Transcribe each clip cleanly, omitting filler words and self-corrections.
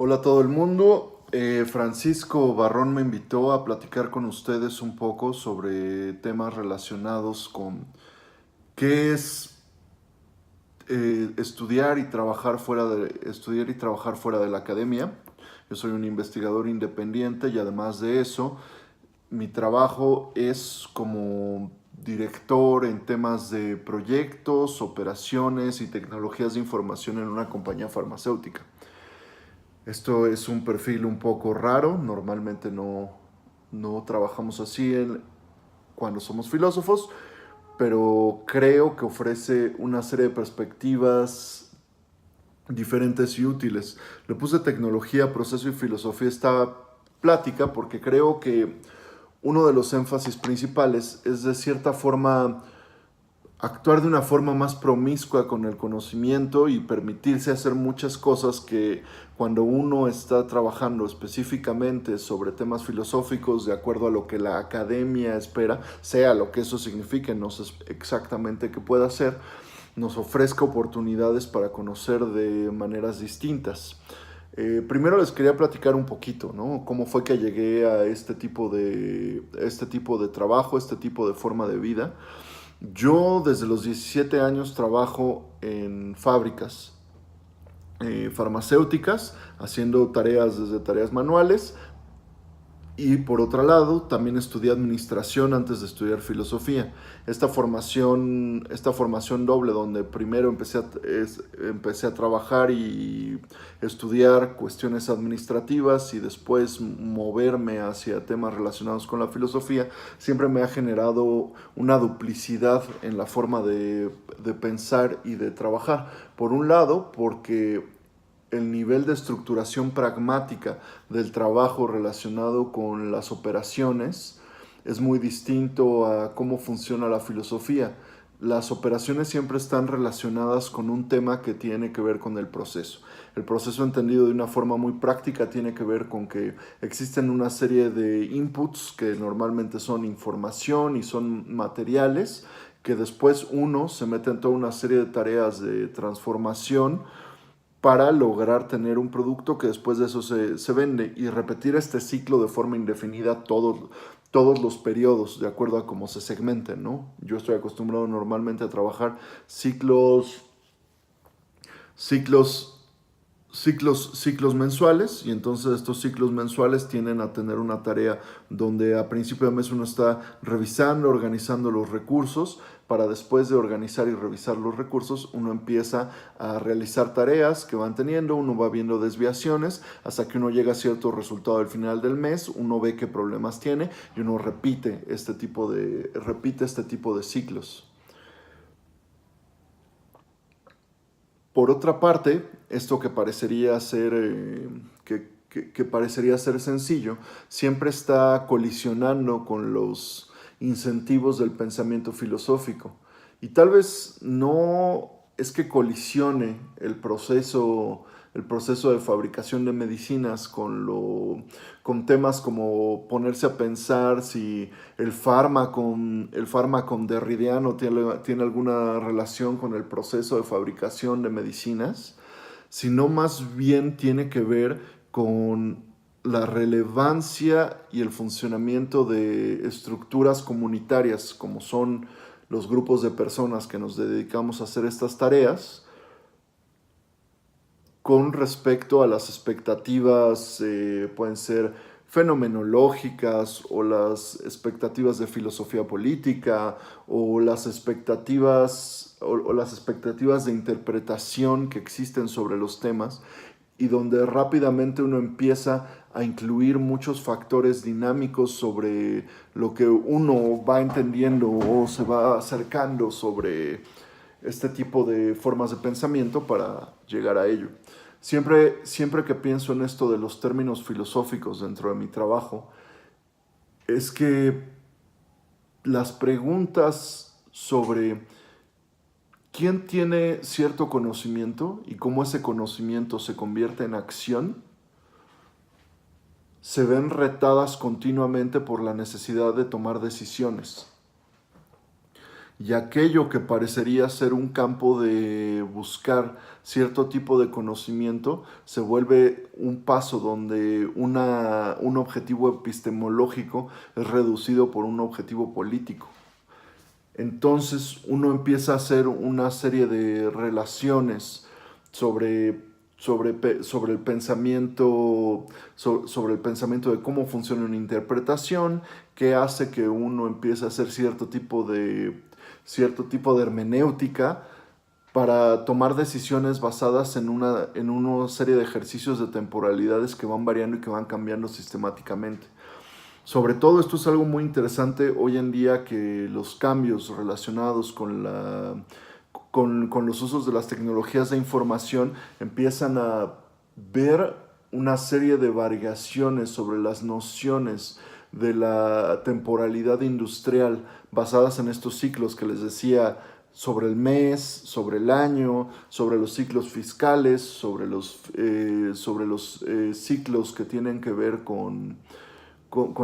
Hola a todo el mundo. Francisco Barrón me invitó a platicar con ustedes un poco sobre temas relacionados con qué es estudiar y trabajar fuera de la academia. Yo soy un investigador independiente y además de eso, mi trabajo es como director en temas de proyectos, operaciones y tecnologías de información en una compañía farmacéutica. Esto es un perfil un poco raro, normalmente no trabajamos así cuando somos filósofos, pero creo que ofrece una serie de perspectivas diferentes y útiles. Le puse tecnología, proceso y filosofía a esta plática porque creo que uno de los énfasis principales es de cierta forma actuar de una forma más promiscua con el conocimiento y permitirse hacer muchas cosas que cuando uno está trabajando específicamente sobre temas filosóficos de acuerdo a lo que la academia espera, sea lo que eso signifique, no sé exactamente qué pueda ser, nos ofrezca oportunidades para conocer de maneras distintas. Primero les quería platicar un poquito, ¿no? Cómo fue que llegué a este tipo de trabajo, este tipo de forma de vida. Yo desde los 17 años trabajo en fábricas farmacéuticas, haciendo tareas desde tareas manuales y por otro lado, también estudié administración antes de estudiar filosofía. Esta formación doble donde primero empecé a trabajar y estudiar cuestiones administrativas y después moverme hacia temas relacionados con la filosofía, siempre me ha generado una duplicidad en la forma de pensar y de trabajar. Por un lado, porque el nivel de estructuración pragmática del trabajo relacionado con las operaciones es muy distinto a cómo funciona la filosofía. Las operaciones siempre están relacionadas con un tema que tiene que ver con el proceso. El proceso entendido de una forma muy práctica tiene que ver con que existen una serie de inputs que normalmente son información y son materiales que después uno se mete en toda una serie de tareas de transformación para lograr tener un producto que después de eso se vende y repetir este ciclo de forma indefinida todos los periodos de acuerdo a cómo se segmenten, ¿no? Yo estoy acostumbrado normalmente a trabajar ciclos, ciclos ciclos mensuales y entonces estos ciclos mensuales tienden a tener una tarea donde a principio de mes uno está revisando, organizando los recursos para después de organizar y revisar los recursos uno empieza a realizar tareas que van teniendo, uno va viendo desviaciones hasta que uno llega a cierto resultado al final del mes, uno ve qué problemas tiene y uno repite este tipo de ciclos. Por otra parte, esto que parecería ser, que parecería ser sencillo, siempre está colisionando con los incentivos del pensamiento filosófico. Y tal vez no es que colisione el proceso de fabricación de medicinas con temas como ponerse a pensar si el fármaco derridiano tiene alguna relación con el proceso de fabricación de medicinas, sino más bien tiene que ver con la relevancia y el funcionamiento de estructuras comunitarias, como son los grupos de personas que nos dedicamos a hacer estas tareas, con respecto a las expectativas, pueden ser fenomenológicas o las expectativas de filosofía política o las expectativas de interpretación que existen sobre los temas y donde rápidamente uno empieza a incluir muchos factores dinámicos sobre lo que uno va entendiendo o se va acercando sobre este tipo de formas de pensamiento para llegar a ello. Siempre que pienso en esto de los términos filosóficos dentro de mi trabajo, es que las preguntas sobre quién tiene cierto conocimiento y cómo ese conocimiento se convierte en acción, se ven retadas continuamente por la necesidad de tomar decisiones. y aquello que parecería ser un campo de buscar cierto tipo de conocimiento se vuelve un paso donde un objetivo epistemológico es reducido por un objetivo político. Entonces uno empieza a hacer una serie de relaciones sobre, sobre el pensamiento, sobre el pensamiento de cómo funciona una interpretación, que hace que uno empiece a hacer cierto tipo de hermenéutica para tomar decisiones basadas en una serie de ejercicios de temporalidades que van variando y que van cambiando sistemáticamente. Sobre todo esto es algo muy interesante hoy en día, que los cambios relacionados con los usos de las tecnologías de información empiezan a ver una serie de variaciones sobre las nociones de la temporalidad industrial basadas en estos ciclos que les decía, sobre el mes, sobre el año, sobre los ciclos fiscales, sobre los ciclos que tienen que ver con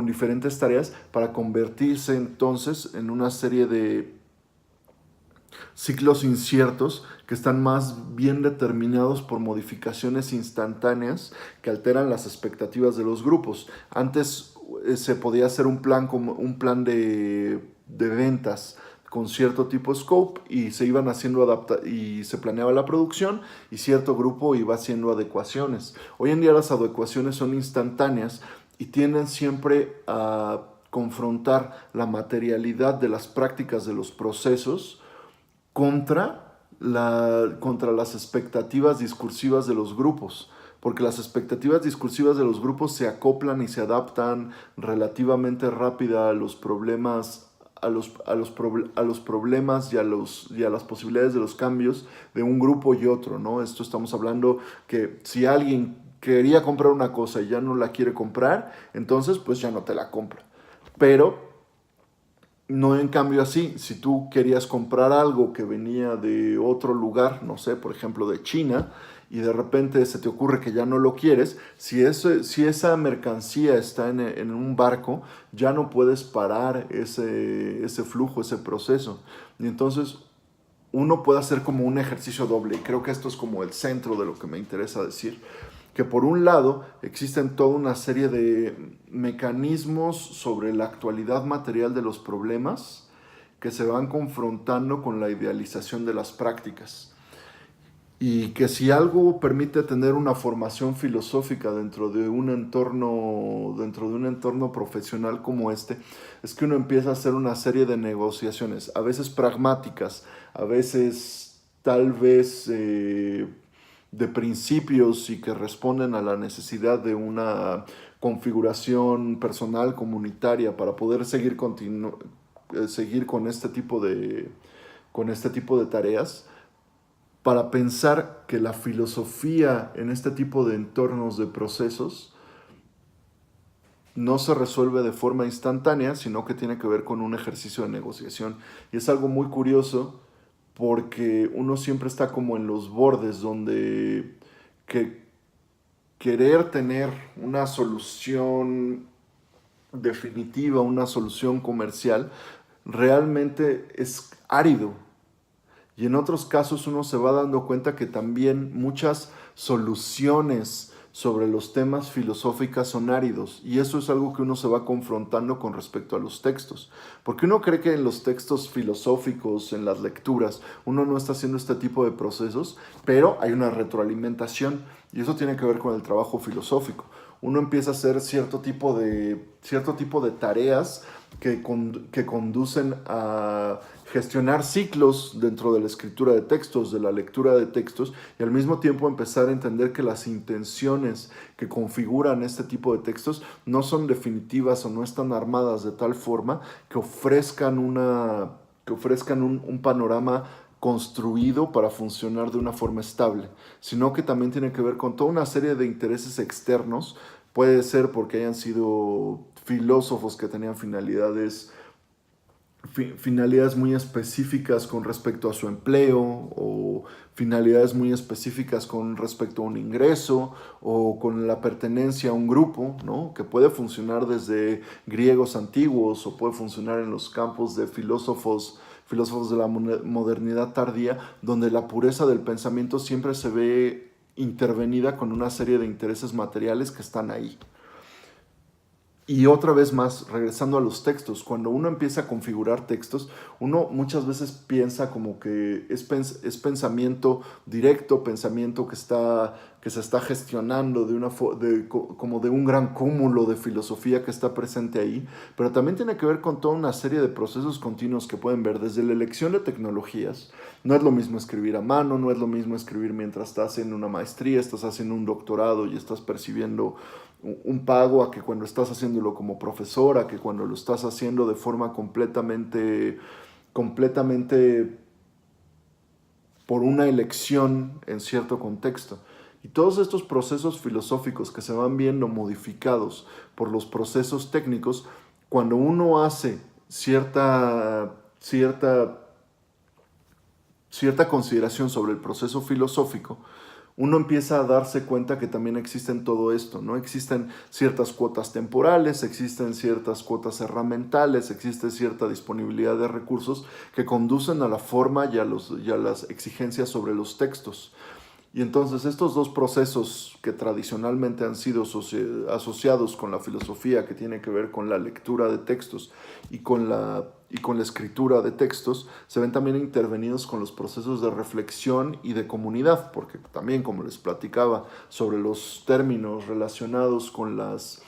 diferentes tareas, para convertirse entonces en una serie de ciclos inciertos que están más bien determinados por modificaciones instantáneas que alteran las expectativas de los grupos. Antes se podía hacer un plan, como un plan de ventas con cierto tipo de scope, y se iban haciendo y se planeaba la producción y cierto grupo iba haciendo adecuaciones. Hoy en día las adecuaciones son instantáneas y tienden siempre a confrontar la materialidad de las prácticas de los procesos contra las expectativas discursivas de los grupos, porque las expectativas discursivas de los grupos se acoplan y se adaptan relativamente rápida a los problemas, a los problemas y a las posibilidades de los cambios de un grupo y otro, ¿no? Esto estamos hablando que si alguien quería comprar una cosa y ya no la quiere comprar, entonces pues ya no te la compra. Pero no, en cambio así, si tú querías comprar algo que venía de otro lugar, no sé, por ejemplo de China, y de repente se te ocurre que ya no lo quieres, si esa mercancía está en un barco, ya no puedes parar ese flujo, ese proceso. Y entonces uno puede hacer como un ejercicio doble, y creo que esto es como el centro de lo que me interesa decir, que por un lado existen toda una serie de mecanismos sobre la actualidad material de los problemas que se van confrontando con la idealización de las prácticas. Y que si algo permite tener una formación filosófica dentro de un entorno profesional como este, es que uno empieza a hacer una serie de negociaciones, a veces pragmáticas, a veces tal vez de principios y que responden a la necesidad de una configuración personal, comunitaria, para poder seguir con este tipo de tareas, para pensar que la filosofía en este tipo de entornos de procesos no se resuelve de forma instantánea, sino que tiene que ver con un ejercicio de negociación. Y es algo muy curioso porque uno siempre está como en los bordes donde que querer tener una solución definitiva, una solución comercial, realmente es árido. Y en otros casos uno se va dando cuenta que también muchas soluciones sobre los temas filosóficos son áridos. Y eso es algo que uno se va confrontando con respecto a los textos. Porque uno cree que en los textos filosóficos, en las lecturas, uno no está haciendo este tipo de procesos, pero hay una retroalimentación. Y eso tiene que ver con el trabajo filosófico. Uno empieza a hacer cierto tipo de tareas que conducen a gestionar ciclos dentro de la escritura de textos, de la lectura de textos, y al mismo tiempo empezar a entender que las intenciones que configuran este tipo de textos no son definitivas o no están armadas de tal forma que ofrezcan un panorama construido para funcionar de una forma estable, sino que también tiene que ver con toda una serie de intereses externos. Puede ser porque hayan sido filósofos que tenían finalidades muy específicas con respecto a su empleo, o finalidades muy específicas con respecto a un ingreso o con la pertenencia a un grupo, ¿no? Que puede funcionar desde griegos antiguos o puede funcionar en los campos de filósofos filósofos de la modernidad tardía, donde la pureza del pensamiento siempre se ve intervenida con una serie de intereses materiales que están ahí. Y otra vez más, regresando a los textos, cuando uno empieza a configurar textos, uno muchas veces piensa como que es pensamiento directo, pensamiento que se está gestionando como de un gran cúmulo de filosofía que está presente ahí, pero también tiene que ver con toda una serie de procesos continuos que pueden ver desde la elección de tecnologías. No es lo mismo escribir a mano, no es lo mismo escribir mientras estás en una maestría, estás haciendo un doctorado y estás percibiendo un pago, a que cuando estás haciéndolo como profesor, a que cuando lo estás haciendo de forma completamente por una elección en cierto contexto. Y todos estos procesos filosóficos que se van viendo modificados por los procesos técnicos, cuando uno hace cierta consideración sobre el proceso filosófico, uno empieza a darse cuenta que también existen todo esto, ¿no? Existen ciertas cuotas temporales, existen ciertas cuotas herramientales, existe cierta disponibilidad de recursos que conducen a la forma y a las exigencias sobre los textos. Y entonces estos dos procesos que tradicionalmente han sido asociados con la filosofía, que tiene que ver con la lectura de textos y con la escritura de textos, se ven también intervenidos con los procesos de reflexión y de comunidad, porque también, como les platicaba, sobre los términos relacionados con las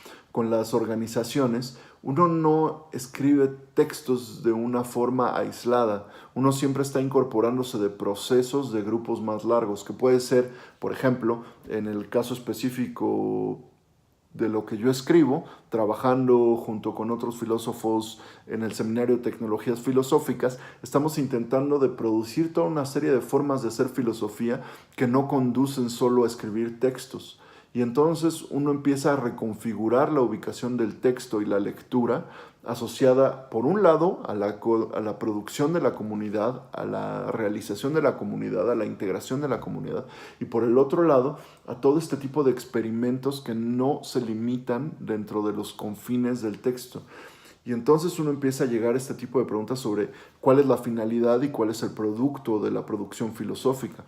organizaciones, uno no escribe textos de una forma aislada, uno siempre está incorporándose de procesos de grupos más largos, que puede ser, por ejemplo, en el caso específico de lo que yo escribo, trabajando junto con otros filósofos en el Seminario de Tecnologías Filosóficas, estamos intentando de producir toda una serie de formas de hacer filosofía que no conducen solo a escribir textos. Y entonces uno empieza a reconfigurar la ubicación del texto y la lectura asociada, por un lado, a la producción de la comunidad, a la realización de la comunidad, a la integración de la comunidad, y por el otro lado, a todo este tipo de experimentos que no se limitan dentro de los confines del texto. Y entonces uno empieza a llegar a este tipo de preguntas sobre cuál es la finalidad y cuál es el producto de la producción filosófica.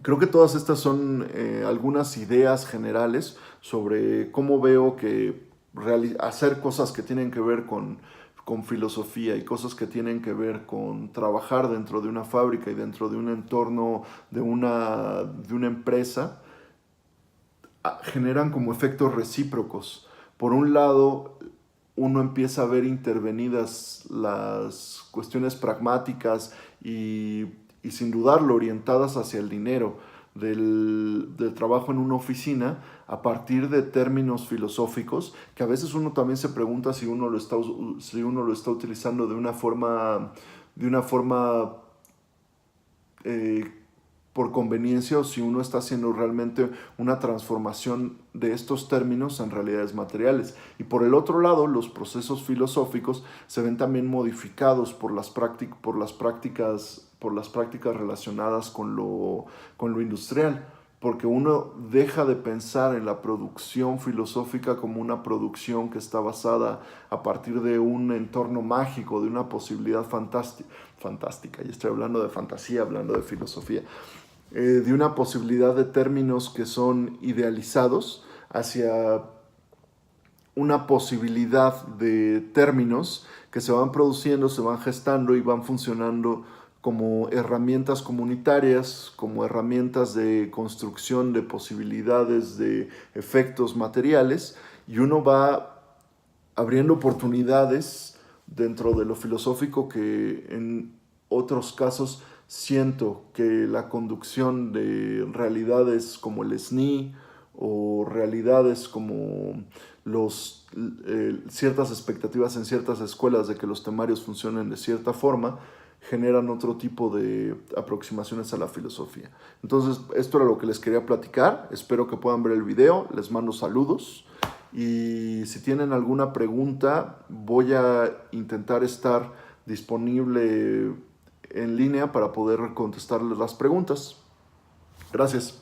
Creo que todas estas son algunas ideas generales sobre cómo veo que hacer cosas que tienen que ver con filosofía y cosas que tienen que ver con trabajar dentro de una fábrica y dentro de un entorno de una empresa, generan como efectos recíprocos. Por un lado, uno empieza a ver intervenidas las cuestiones pragmáticas y sin dudarlo orientadas hacia el dinero del trabajo en una oficina a partir de términos filosóficos que a veces uno también se pregunta si uno lo está utilizando de una forma por conveniencia o si uno está haciendo realmente una transformación de estos términos en realidades materiales. Y por el otro lado, los procesos filosóficos se ven también modificados por las prácticas relacionadas con lo industrial, porque uno deja de pensar en la producción filosófica como una producción que está basada a partir de un entorno mágico, de una posibilidad fantástica, y estoy hablando de fantasía, hablando de filosofía, de una posibilidad de términos que son idealizados hacia una posibilidad de términos que se van produciendo, se van gestando y van funcionando como herramientas comunitarias, como herramientas de construcción de posibilidades de efectos materiales, y uno va abriendo oportunidades dentro de lo filosófico que en otros casos siento que la conducción de realidades como el SNI o realidades como ciertas expectativas en ciertas escuelas de que los temarios funcionen de cierta forma, generan otro tipo de aproximaciones a la filosofía. Entonces, esto era lo que les quería platicar. Espero que puedan ver el video. Les mando saludos. Y si tienen alguna pregunta, voy a intentar estar disponible en línea para poder contestarles las preguntas. Gracias.